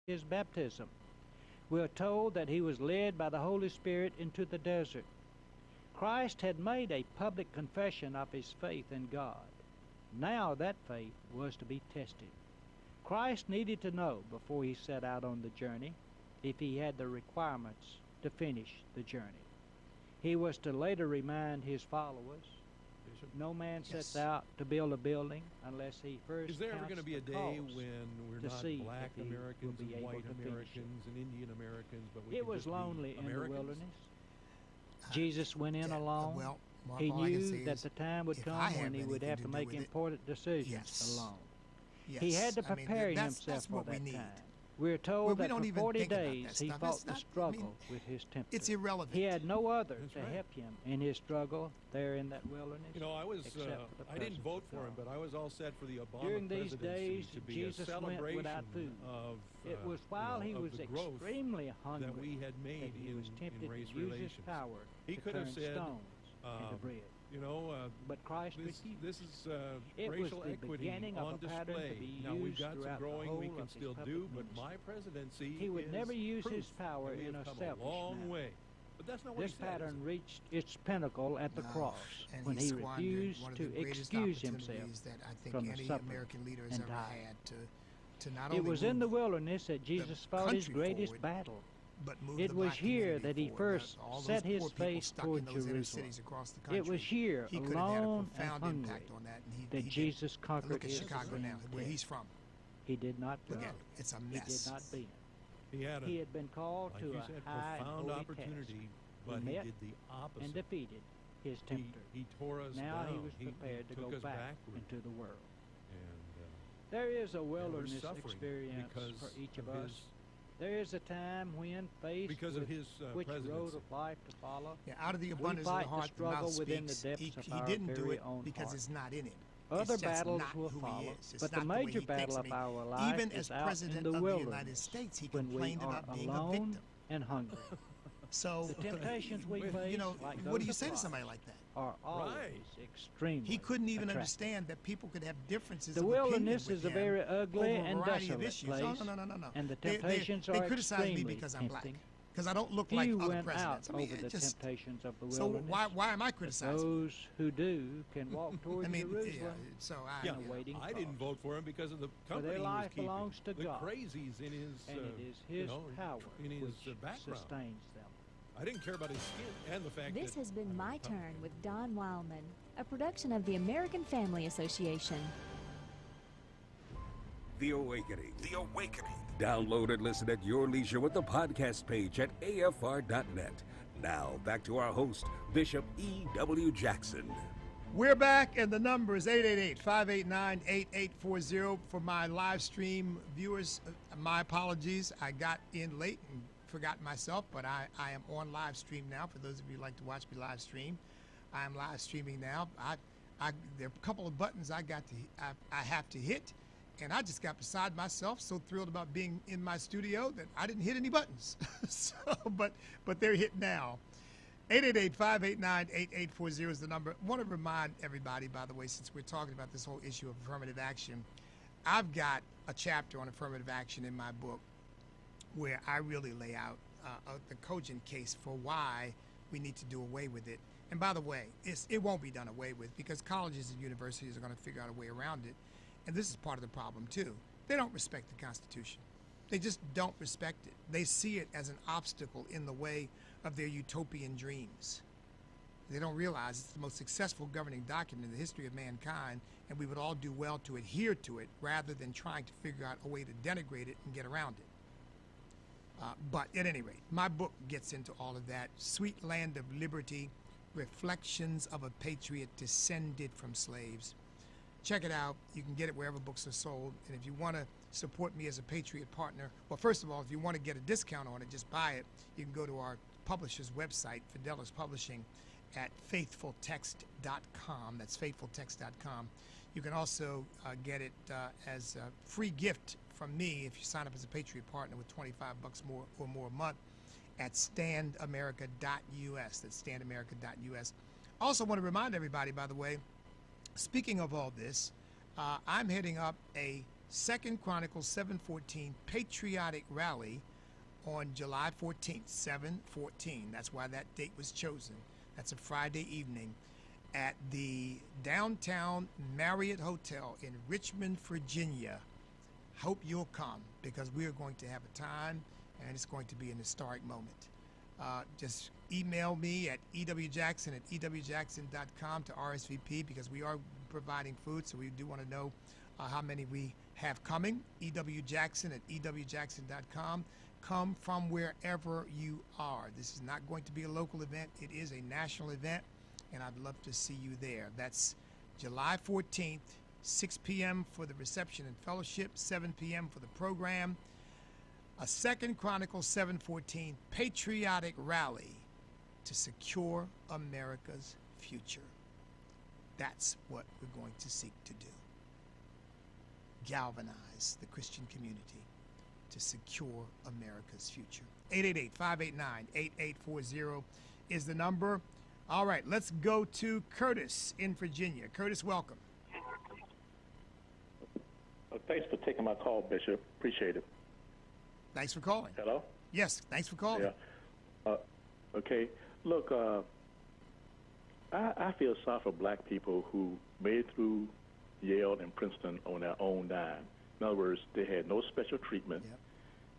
his baptism. We are told that he was led by the Holy Spirit into the desert. Christ had made a public confession of his faith in God. Now that faith was to be tested. Christ needed to know before he set out on the journey if he had the requirements to finish the journey. He was to later remind his followers, Bishop, no man Yes. sets out to build a building unless he first is there ever counts going to be the a day cost. when we're to not see black if he will Americans be and able white to finish it. Americans and Indian Americans, but we It can was just be lonely in the Americans? wilderness. Jesus went in Yeah, alone. well, He all I can say knew that is the time would if come I have when he would anything have to to do make with it, important decisions yes. alone. yes. He had to I mean, prepare that's himself for what we that need. time. We're Well, told we that don't for even 40 think about that days he stuff. fought It's the not- I struggle mean, with his tempter. It's irrelevant. He had no other That's to right. help him in his struggle there in that wilderness. You know, I was except for the I didn't presence vote of for him, God. but I was all set for the Obama During these presidency days, to be Jesus a went celebration without food. of It was while he of was the growth extremely hungry that we had that made he was in tempted race to use relations. his power He to could have turn said, stones into um, bread. You know, But Christ this refused. this is It was racial the equity beginning of on a pattern to display. be Now we've used got some throughout the growing we whole can of his still public do, but ministry. my presidency He would is never use proof his power that we in have a come selfish a long manner. way. But that's not what This he said, is pattern it? reached its pinnacle at the No, cross and when he squandered refused one of to the greatest excuse himself opportunities that I think from the any supper American leader has and ever died. had to not It only was in the move, wilderness that Jesus fought his country greatest forward, battle. but move It the was black here community that he forward. first All those set his poor people face stuck toward in those inner Jerusalem. cities across the country. It was here, He could have had a alone and profound hungry, impact on that, and he that didn't. Jesus And conquered look at his Chicago supreme now, where test. he's from. He did not Look go. at it. It's a He mess. did not bend. He had He a, had been called like to you a said, high and profound holy opportunity, task. but he met did the opposite. and defeated his tempter. He tore us Now down. he was prepared to took go us back backward. into the world. And There is a we're wilderness suffering experience because for each of his, us. There is a time when, faced because with of his which road presidency. of life to follow, Yeah, out of the we abundance of fight the the heart, the struggle mouth within the speaks. depths of He our didn't do very it own because heart. it's not in it. Other It's just battles not will who he follow, is. It's but the not the way major he battle thinks. of I mean, our life even is as out president in the of the wilderness United States, he when we complained are about being a alone victim. and hungry. So, The temptations we face, you know, like what do those you of say to Christ, somebody like that? are always extremely He couldn't even attractive. understand that people could have differences The of wilderness opinion is with a him very ugly over a and variety of desolate issues. place, No, no, no, no. and the They- temptations they are criticize me extremely because I'm black, tempting. because I don't look like Few other went presidents. out I mean, over it the just, temptations of the so wilderness. why am I But criticizing? those who do can walk toward I mean, yeah, Jerusalem. so Yeah, and a waiting I didn't cause. vote for him because of the For company their he was life keeping. belongs to the God, crazies in his, and it is you His know, power in his which background. sustains them. I didn't care about his skin and the fact This that has been I'm My Republican. Turn with Don Wildman, a production of the American Family Association. The Awakening. The Awakening. Download and listen at your leisure with the podcast page at afr.net. Now, back to our host, Bishop E.W. Jackson. We're back, and the number is 888-589-8840 for my live stream viewers. My apologies. I got in late and forgot myself, but I am on live stream now. For those of you who like to watch me live stream, I am live streaming now. There are a couple of buttons I have to hit, and I just got beside myself, so thrilled about being in my studio that I didn't hit any buttons. So, but they're hit now. 888-589-8840 is the number. I want to remind everybody, by the way, since we're talking about this whole issue of affirmative action, I've got a chapter on affirmative action in my book where I really lay out the cogent case for why we need to do away with it. And by the way, it won't be done away with because colleges and universities are going to figure out a way around it. And this is part of the problem, too. They don't respect the Constitution. They just don't respect it. They see it as an obstacle in the way of their utopian dreams. They don't realize it's the most successful governing document in the history of mankind, and we would all do well to adhere to it rather than trying to figure out a way to denigrate it and get around it. But at any rate, my book gets into all of that. Sweet Land of Liberty, Reflections of a Patriot Descended from Slaves. Check it out. You can get it wherever books are sold. And if you want to support me as a Patriot partner, well, first of all, if you want to get a discount on it, just buy it. You can go to our publisher's website, Fidelis Publishing, at faithfultext.com. That's faithfultext.com. You can also get it as a free gift from me if you sign up as a Patriot partner with $25 more or more a month at standamerica.us. That's standamerica.us. Also want to remind everybody, by the way, speaking of all this, I'm heading up a Second Chronicles 7:14 Patriotic Rally on July 14th, 7/14. That's why that date was chosen. That's a Friday evening at the downtown Marriott Hotel in Richmond, Virginia. Hope you'll come, because we are going to have a time, and it's going to be an historic moment. Just email me at ewjackson@ewjackson.com to RSVP, because we are providing food, so we do want to know how many we have coming. ewjackson@ewjackson.com. Come from wherever you are. This is not going to be a local event. It is a national event, and I'd love to see you there. That's July 14th, 6 p.m. for the reception and fellowship, 7 p.m. for the program. A Second Chronicles 7:14 patriotic rally to secure America's future. That's what we're going to seek to do. Galvanize the Christian community to secure America's future. 888-589-8840 is the number. All right, let's go to Curtis in Virginia. Curtis, welcome. Thanks for taking my call, Bishop. Appreciate it. Thanks for calling. Hello? Yes, thanks for calling. Yeah. Okay. Look, I feel sorry for black people who made it through Yale and Princeton on their own dime. In other words, they had no special treatment.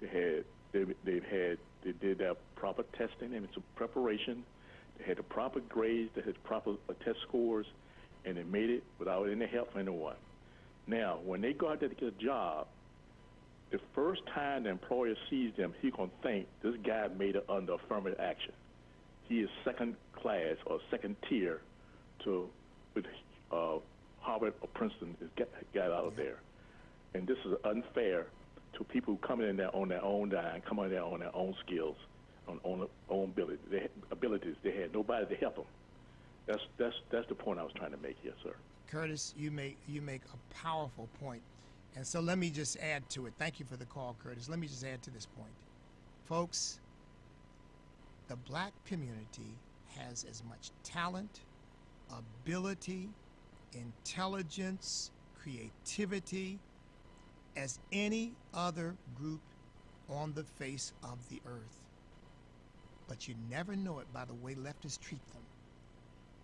Yep. They did their proper testing and some preparation. They had the proper grades. They had proper test scores, and they made it without any help from anyone. Now, when they go out there to get a job, the first time the employer sees them, he's going to think this guy made it under affirmative action. He is second class or second tier to with Harvard or Princeton got out of there. And this is unfair to people who come in there on their own dime, come in there on their own skills, on their own abilities. They had nobody to help them. That's the point I was trying to make here, sir. Curtis, you make a powerful point. And so let me just add to it. Thank you for the call, Curtis. Let me just add to this point. Folks, the black community has as much talent, ability, intelligence, creativity as any other group on the face of the earth. But you never know it by the way leftists treat them,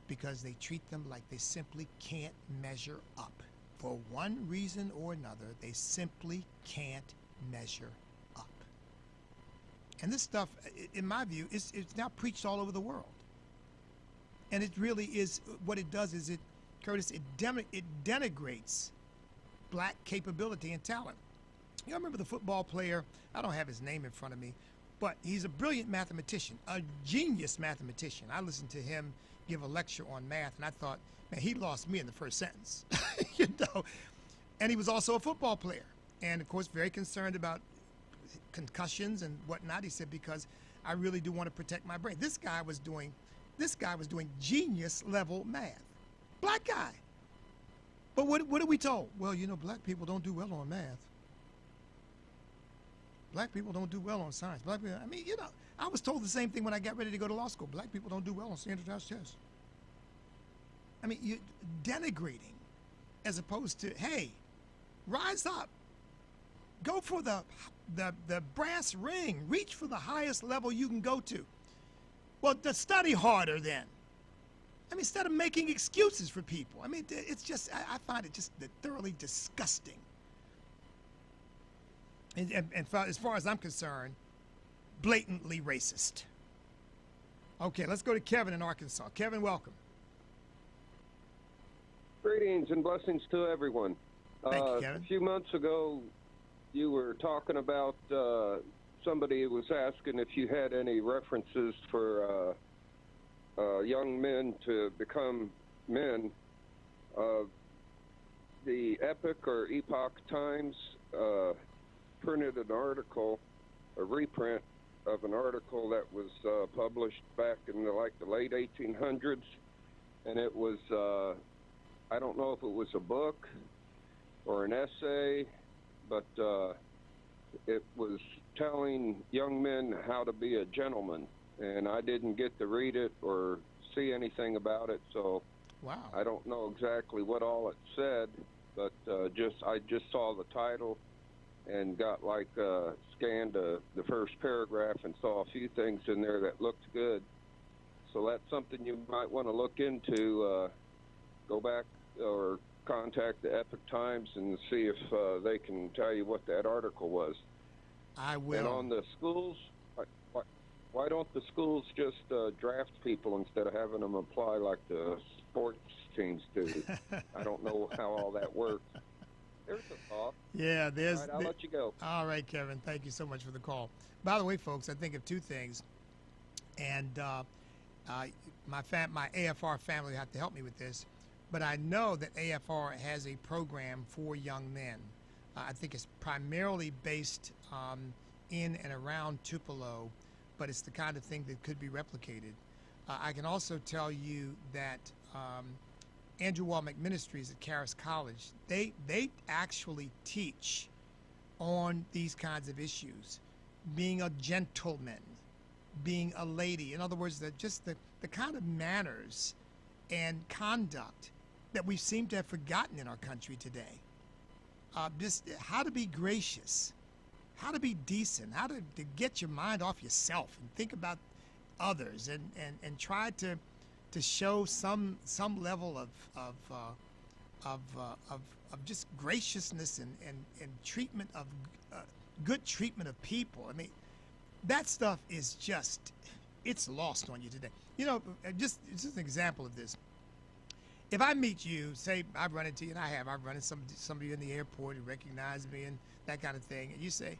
because they treat them like they simply can't measure up. For one reason or another, they simply can't measure up. And this stuff, in my view, it's now preached all over the world. And it really is, what it does is Curtis, it denigrates black capability and talent. You know, I remember the football player, I don't have his name in front of me, but he's a brilliant mathematician, a genius mathematician. I listened to him give a lecture on math, and I thought, man, he lost me in the first sentence, you know. And he was also a football player, and of course very concerned about concussions and whatnot. He said, because I really do want to protect my brain. This guy was doing genius level math. Black guy. But what are we told? Well, you know, black people don't do well on math. Black people don't do well on science. Black people, I mean, you know, I was told the same thing when I got ready to go to law school. Black people don't do well on standardized tests. I mean, you're denigrating as opposed to, hey, rise up. Go for the brass ring. Reach for the highest level you can go to. Well, to study harder then. I mean, instead of making excuses for people. I mean, it's just, I find it just thoroughly disgusting. And as far as I'm concerned, blatantly racist. Okay, let's go to Kevin in Arkansas. Kevin, welcome. Greetings and blessings to everyone. Thank you, Kevin. A few months ago, you were talking about somebody was asking if you had any references for young men to become men. The Epic or Epoch Times printed an article, a reprint of an article that was published back in the late 1800s, and it was I don't know if it was a book or an essay, but it was telling young men how to be a gentleman, and I didn't get to read it or see anything about it, so wow. I don't know exactly what all it said, but I just saw the title and got scanned the first paragraph and saw a few things in there that looked good. So that's something you might want to look into. Go back or contact the Epoch Times and see if they can tell you what that article was. I will. And on the schools, why don't the schools just draft people instead of having them apply like the sports teams do? I don't know how all that works. There's a thought. Yeah, there's. All right, I'll let you go. All right, Kevin. Thank you so much for the call. By the way, folks, I think of two things, and my AFR family have to help me with this, but I know that AFR has a program for young men. I think it's primarily based in and around Tupelo, but it's the kind of thing that could be replicated. I can also tell you that Andrew Womack Ministries at Caris College, they actually teach on these kinds of issues, being a gentleman, being a lady. In other words, just the kind of manners and conduct that we seem to have forgotten in our country today. Just how to be gracious, how to be decent, how to get your mind off yourself and think about others, and try to show some level of just graciousness and treatment of good treatment of people. I mean, that stuff is it's lost on you today. You know, just an example of this. If I meet you, say I've run into you, and I've run into somebody in the airport who recognized me and that kind of thing, and you say,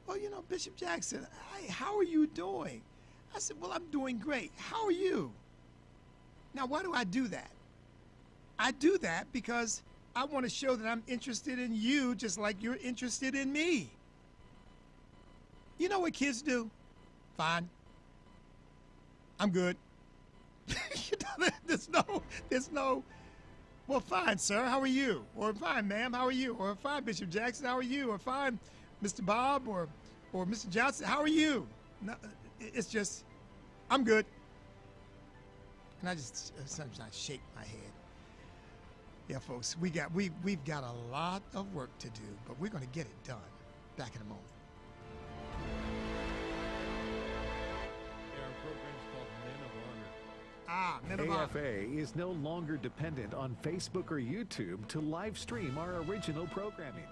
well, you know, Bishop Jackson, how are you doing? I said, well, I'm doing great. How are you? Now, why do I do that? I do that because I want to show that I'm interested in you just like you're interested in me. You know what kids do? Fine. I'm good. There's no, well, fine, sir, how are you? Or fine, ma'am, how are you? Or fine, Bishop Jackson, how are you? Or fine, Mr. Bob or Mr. Johnson, how are you? No, it's just, I'm good. And I just sometimes shake my head. Yeah, folks, we've got a lot of work to do, but we're going to get it done. Back in a moment. Our program's called Men of Honor. Men of Honor. AFA is no longer dependent on Facebook or YouTube to live stream our original programming.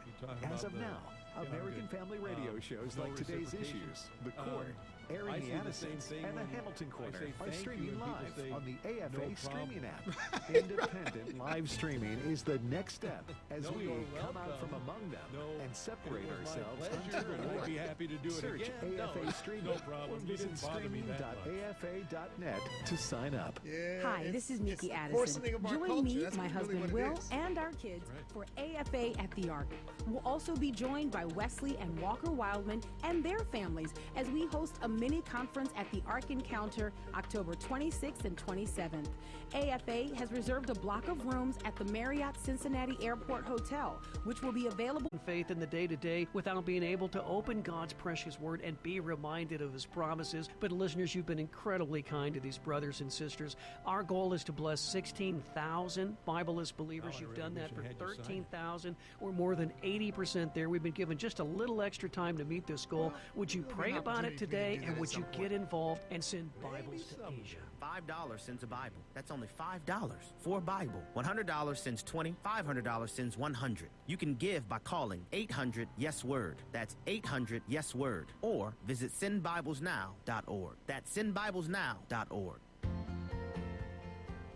As of now, American family radio shows like Today's Issues, The Court, Airing the Addisons, and The Hamilton Corner are streaming live on the AFA streaming app. Independent live streaming is the next step as we come out from among them and separate ourselves unto the Lord. I'd be happy to do it Search again. AFA Streaming No problem. or You visit didn't bother me that much. streaming.afa.net to sign up. Yeah, Hi, this is Nikki it's Addison. porcelain of our Join culture. me, That's my really husband what it Will, is. and our kids Right. for AFA at the Ark. We'll also be joined by Wesley and Walker Wildman and their families as we host a mini conference at the Ark Encounter October 26th and 27th. AFA has reserved a block of rooms at the Marriott Cincinnati Airport Hotel, which will be available. Faith in the day-to-day without being able to open God's precious word and be reminded of his promises. But listeners, you've been incredibly kind to these brothers and sisters. Our goal is to bless 16,000 Bibleless believers. You've done that for 13,000. We're more than 80% there. We've been given just a little extra time to meet this goal. Would you pray about it today, and would you get involved and send Bibles to Asia? $5 sends a Bible. That's only $5 for a Bible. $100 sends 20. $500 sends 100. You can give by calling 800-YES-WORD. That's 800-YES-WORD. Or visit sendbiblesnow.org. That's sendbiblesnow.org.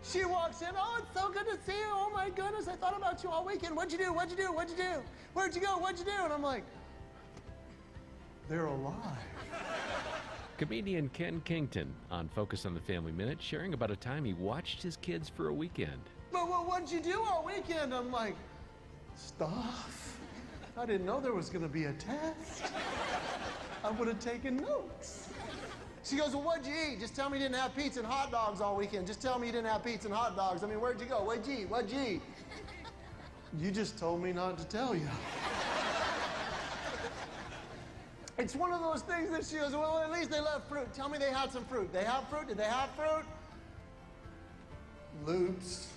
She walks in, oh, it's so good to see you. Oh, my goodness, I thought about you all weekend. What'd you do? What'd you do? What'd you do? Where'd you go? What'd you do? And I'm like, they're alive. Comedian Ken Kington on Focus on the Family Minute, sharing about a time he watched his kids for a weekend. But what'd you do all weekend? I'm like, stuff. I didn't know there was going to be a test. I would have taken notes. She goes, well, what'd you eat? Just tell me you didn't have pizza and hot dogs all weekend. Just tell me you didn't have pizza and hot dogs. I mean, where'd you go? What'd you eat? What'd you eat? You just told me not to tell you. It's one of those things that she goes, well, at least they left fruit. Tell me they had some fruit. They have fruit? Did they have fruit? Loops.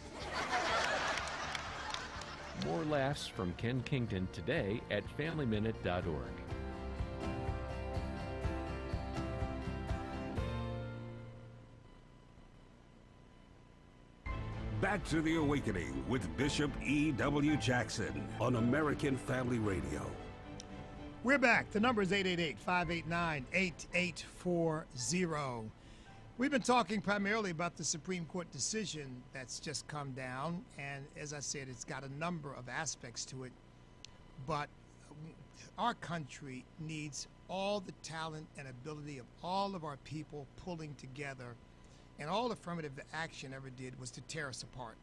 More laughs from Ken Kington today at FamilyMinute.org. Back to the Awakening with Bishop E.W. Jackson on American Family Radio. We're back. The number is 888-589-8840. We've been talking primarily about the Supreme Court decision that's just come down, and as I said, it's got a number of aspects to it, but our country needs all the talent and ability of all of our people pulling together, and all affirmative action ever did was to tear us apart.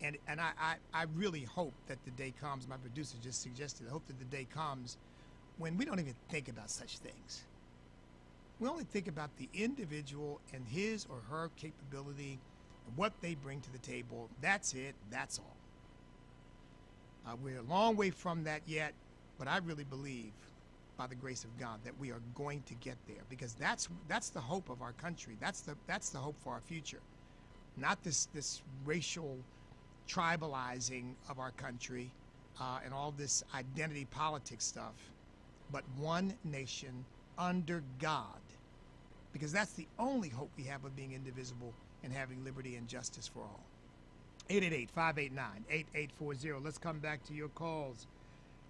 And I really hope that the day comes, my producer just suggested, I hope that the day comes when we don't even think about such things. We only think about the individual and his or her capability and what they bring to the table. That's it. That's all. We're a long way from that yet, but I really believe, by the grace of God, that we are going to get there, because that's the hope of our country. That's the hope for our future, not this racial tribalizing of our country and all this identity politics stuff, but one nation under God, because that's the only hope we have of being indivisible and having liberty and justice for all. 888-589-8840. Let's come back to your calls.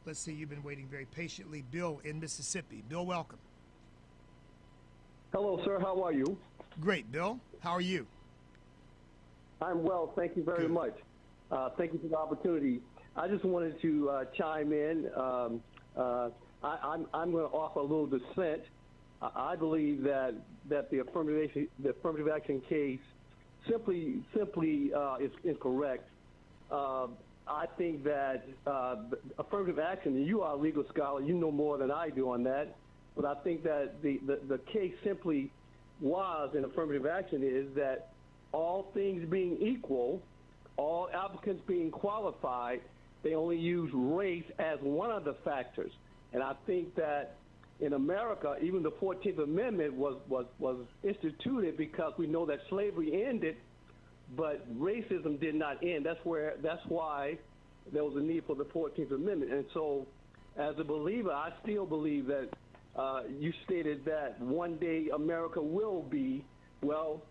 Let's see, you've been waiting very patiently. Bill in Mississippi. Bill, welcome. Hello, sir. How are you? Great, Bill. How are you? I'm well. Thank you very much. Thank you for the opportunity. I just wanted to chime in. I'm going to offer a little dissent. I believe that the affirmative action case simply is incorrect. I think that affirmative action, and you are a legal scholar, you know more than I do on that, but I think that the case simply was in affirmative action is that all things being equal, all applicants being qualified, they only use race as one of the factors. And I think that in America, even the 14th Amendment was instituted because we know that slavery ended, but racism did not end. That's why there was a need for the 14th Amendment. And so, as a believer, I still believe that you stated that one day America will be, well,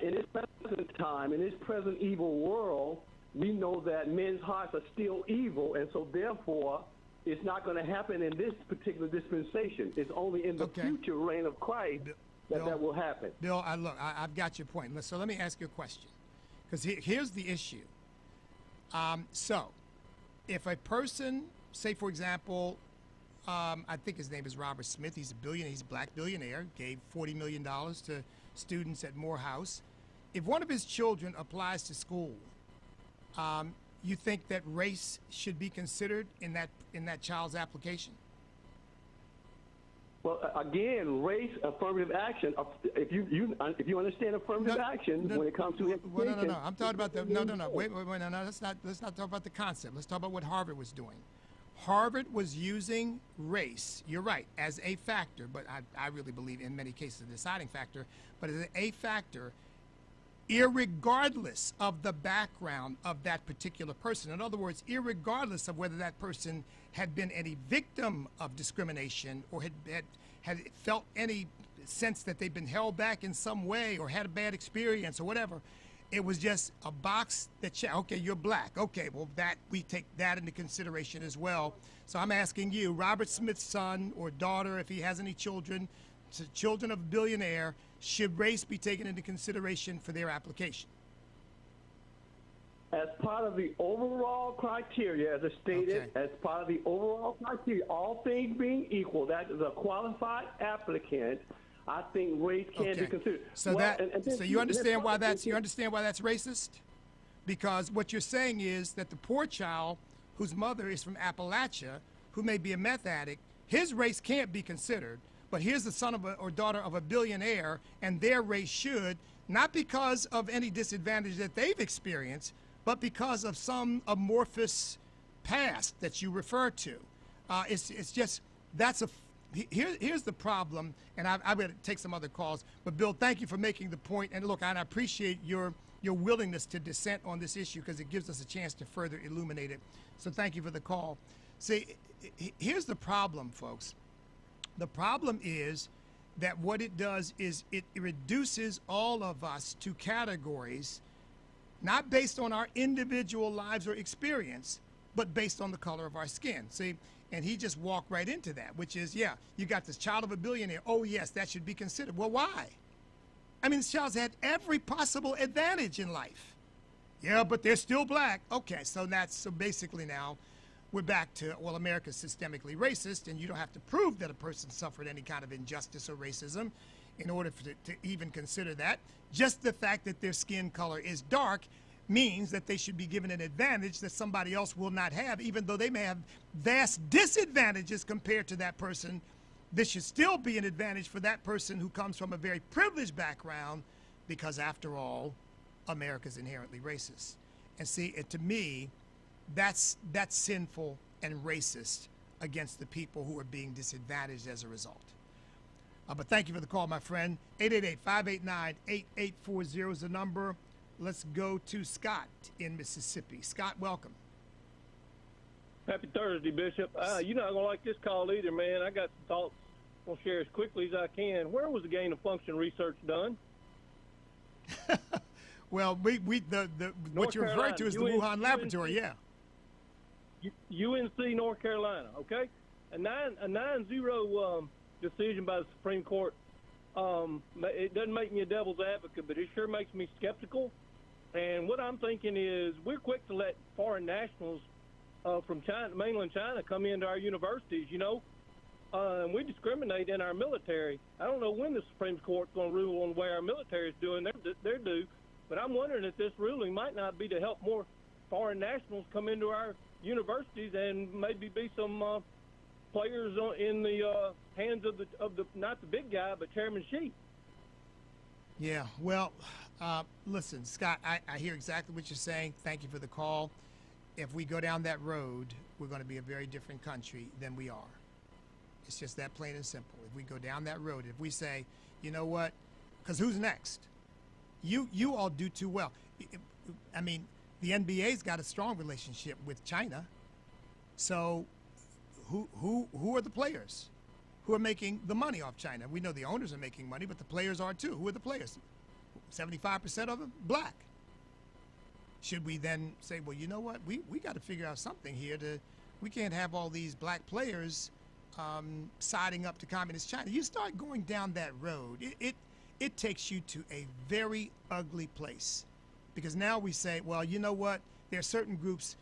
in this present time, in this present evil world, we know that men's hearts are still evil, and so therefore, it's not going to happen in this particular dispensation. It's only in the future reign of Christ that will happen. Bill, I've got your point. So let me ask you a question, because here's the issue. So, if a person, say for example, I think his name is Robert Smith. He's a billionaire. He's a black billionaire. Gave $40 million to students at Morehouse. If one of his children applies to school, you think that race should be considered in that child's application? Well, again, race, affirmative action. If you understand affirmative action when it comes to education. Well, no. I'm talking about the no. Wait. No. Let's not talk about the concept. Let's talk about what Harvard was doing. Harvard was using race, you're right, as a factor, but I really believe in many cases a deciding factor, but as a factor, irregardless of the background of that particular person. In other words, irregardless of whether that person had been any victim of discrimination or had felt any sense that they'd been held back in some way or had a bad experience or whatever. It was just a box that checked, okay, you're black. Okay, well, we take that into consideration as well. So I'm asking you, Robert Smith's son or daughter, if he has any children, children of a billionaire, should race be taken into consideration for their application? As part of the overall criteria, as I stated, as part of the overall criteria, all things being equal, that is a qualified applicant, I think race can be considered. So so you understand why that's racist? Because what you're saying is that the poor child whose mother is from Appalachia, who may be a meth addict, his race can't be considered. But here's the son of or daughter of a billionaire, and their race should, not because of any disadvantage that they've experienced, but because of some amorphous past that you refer to. It's just, here's the problem, and I'm going to take some other calls. But Bill, thank you for making the point. And look, I appreciate your your willingness to dissent on this issue because it gives us a chance to further illuminate it. So thank you for the call. See, here's the problem, folks. The problem is that what it does is it reduces all of us to categories, not based on our individual lives or experience, but based on the color of our skin. See, and he just walked right into that, which is, yeah, you got this child of a billionaire. Oh, yes, that should be considered. Well, why? I mean, this child's had every possible advantage in life. Yeah, but they're still black. Okay, so basically now we're back to, well, America's systemically racist, and you don't have to prove that a person suffered any kind of injustice or racism in order to even consider that. Just the fact that their skin color is dark means that they should be given an advantage that somebody else will not have, even though they may have vast disadvantages compared to that person. This should still be an advantage for that person who comes from a very privileged background, because after all, America's inherently racist. And see, to me, that's sinful and racist against the people who are being disadvantaged as a result. But thank you for the call, my friend. 888-589-8840 is the number. Let's go to Scott in Mississippi. Scott, welcome. Happy Thursday, Bishop. You're not going to like this call either, man. I got some thoughts I'll share as quickly as I can. Where was the gain of function research done? Well, what you're referring to is the Wuhan laboratory, yeah. UNC, North Carolina, okay? A 9-0 decision by the Supreme Court. It doesn't make me a devil's advocate, but it sure makes me skeptical. And what I'm thinking is we're quick to let foreign nationals from China, mainland China, come into our universities, and we discriminate in our military. I don't know when the Supreme Court's going to rule on the way our military is doing their due, but I'm wondering if this ruling might not be to help more foreign nationals come into our universities and maybe be some players in the hands of the not the big guy, but Chairman Xi. Yeah, well, listen, Scott, I hear exactly what you're saying. Thank you for the call. If we go down that road, we're going to be a very different country than we are. It's just that plain and simple. If we go down that road, if we say, you know what, because who's next? You all do too well. I mean, the NBA's got a strong relationship with China. So who are the players who are making the money off China? We know the owners are making money, but the players are too. Who are the players? 75% of them black. Should we then say, well, you know what? We got to figure out something here. We can't have all these black players siding up to communist China. You start going down that road, it takes you to a very ugly place, because now we say, well, you know what? There are certain groups,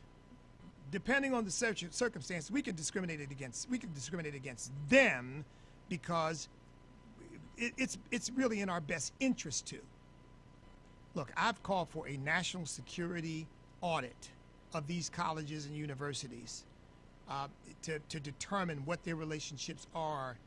depending on the circumstance, we can discriminate against them because it's really in our best interest to. Look, I've called for a national security audit of these colleges and universities to determine what their relationships are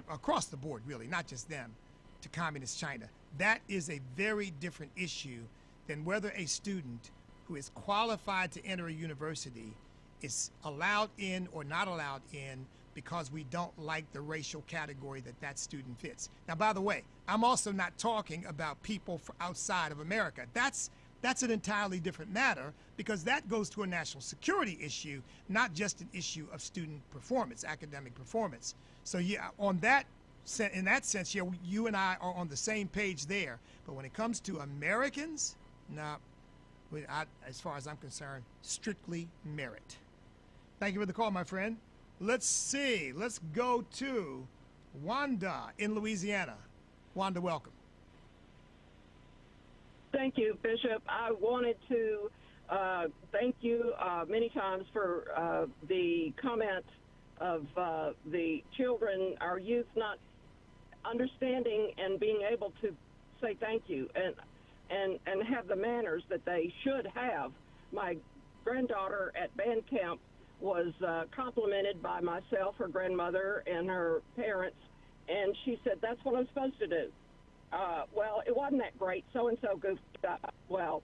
across the board, really, not just them, to communist China. That is a very different issue than whether a student who is qualified to enter a university is allowed in or not allowed in because we don't like the racial category that student fits. Now, by the way, I'm also not talking about people outside of America. That's an entirely different matter, because that goes to a national security issue, not just an issue of student performance, academic performance. So yeah, in that sense, yeah, you and I are on the same page there. But when it comes to Americans, no, as far as I'm concerned, strictly merit. Thank you for the call, my friend. Let's see. Let's go to Wanda in Louisiana. Wanda, welcome. Thank you, Bishop. I wanted to thank you many times for the comment of the children, our youth, not understanding and being able to say thank you and have the manners that they should have. My granddaughter at band camp was complimented by myself, her grandmother, and her parents, and she said, that's what I'm supposed to do. Well, it wasn't that great. So-and-so goofed up. Well,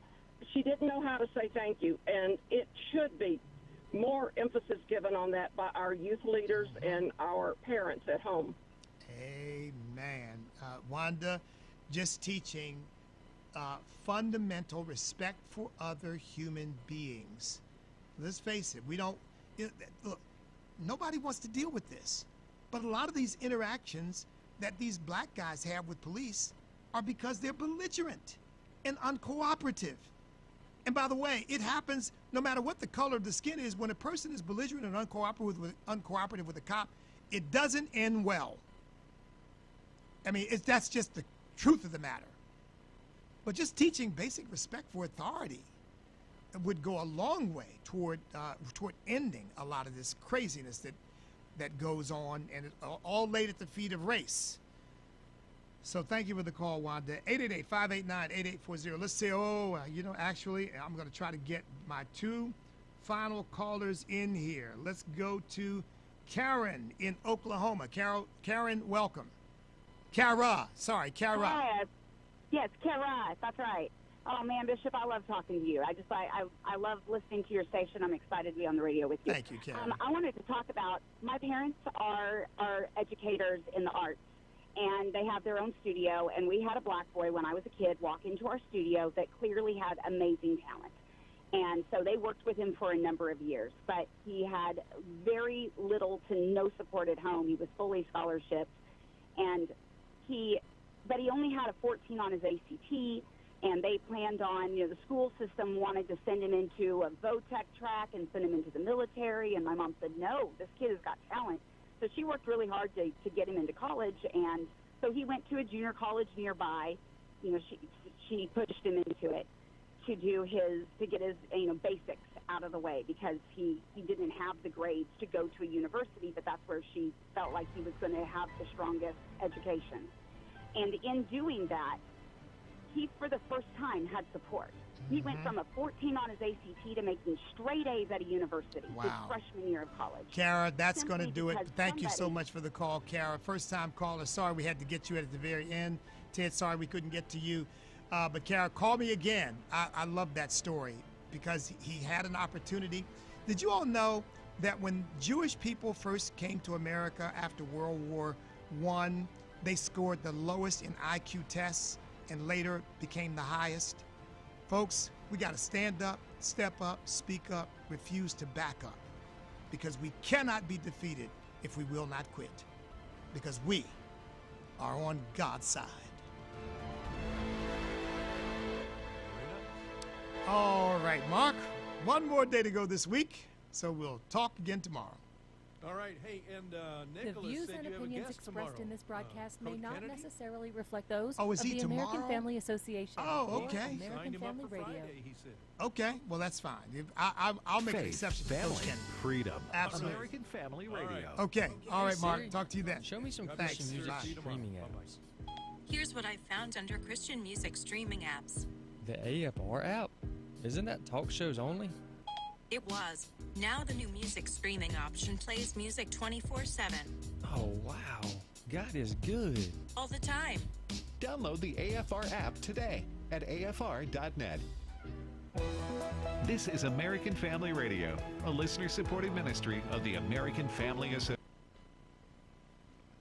she didn't know how to say thank you, and it should be more emphasis given on that by our youth leaders and our parents at home. Amen. Wanda, just teaching fundamental respect for other human beings. Let's face it, look, nobody wants to deal with this. But a lot of these interactions that these black guys have with police are because they're belligerent and uncooperative. And by the way, it happens no matter what the color of the skin is. When a person is belligerent and uncooperative with a cop, it doesn't end well. I mean, that's just the truth of the matter. But just teaching basic respect for authority would go a long way toward ending a lot of this craziness that goes on, and it all laid at the feet of race. So thank you for the call, Wanda. 888-589-8840. Let's say, actually, I'm going to try to get my two final callers in here. Let's go to Karen in Oklahoma. Karen, welcome. Kara. Yes, Kara. That's right. Oh, man, Bishop, I love talking to you. I love listening to your station. I'm excited to be on the radio with you. Thank you, Karen. I wanted to talk about, my parents are educators in the arts, and they have their own studio, and we had a black boy when I was a kid walk into our studio that clearly had amazing talent. And so they worked with him for a number of years, but he had very little to no support at home. He was fully scholarshipped, but he only had a 14 on his ACT, and they planned on, the school system wanted to send him into a VOTEC track and send him into the military, and my mom said, no, this kid has got talent. So she worked really hard to get him into college, and so he went to a junior college nearby. She pushed him into it to get his basics out of the way, because he didn't have the grades to go to a university, but that's where she felt like he was going to have the strongest education. And in doing that, he, for the first time, had support. He went from a 14 on his ACT to making straight A's at a university his freshman year of college. Kara, that's going to do it. Thank you so much for the call, Kara. First-time caller. Sorry we had to get you at the very end. Ted, sorry we couldn't get to you. But Kara, call me again. I love that story because he had an opportunity. Did you all know that when Jewish people first came to America after World War I, they scored the lowest in IQ tests and later became the highest? Folks, we got to stand up, step up, speak up, refuse to back up, because we cannot be defeated if we will not quit, because we are on God's side. All right, Mark, one more day to go this week, so we'll talk again tomorrow. All right, hey, and Nicholas The views said and you have a opinions guest expressed tomorrow. in this broadcast may Coach not Kennedy? necessarily reflect those Oh, is of he the tomorrow? American Family Association Oh, or okay. Signed American him up Family for Radio. Friday, he said. Okay, well, that's fine. I'll make an Faith, exception for family, Coach Kennedy. freedom. Absolutely. American Family Radio. Okay, all right, Mark. Siri, Talk to you then. Show me some Thanks. Christian music Bye. streaming apps. Here's what I found under Christian music streaming apps. The AFR app? Isn't that talk shows only? It was. Now the new music streaming option plays music 24/7. Oh, wow. God is good. All the time. Download the AFR app today at afr.net. This is American Family Radio, a listener-supported ministry of the American Family Association.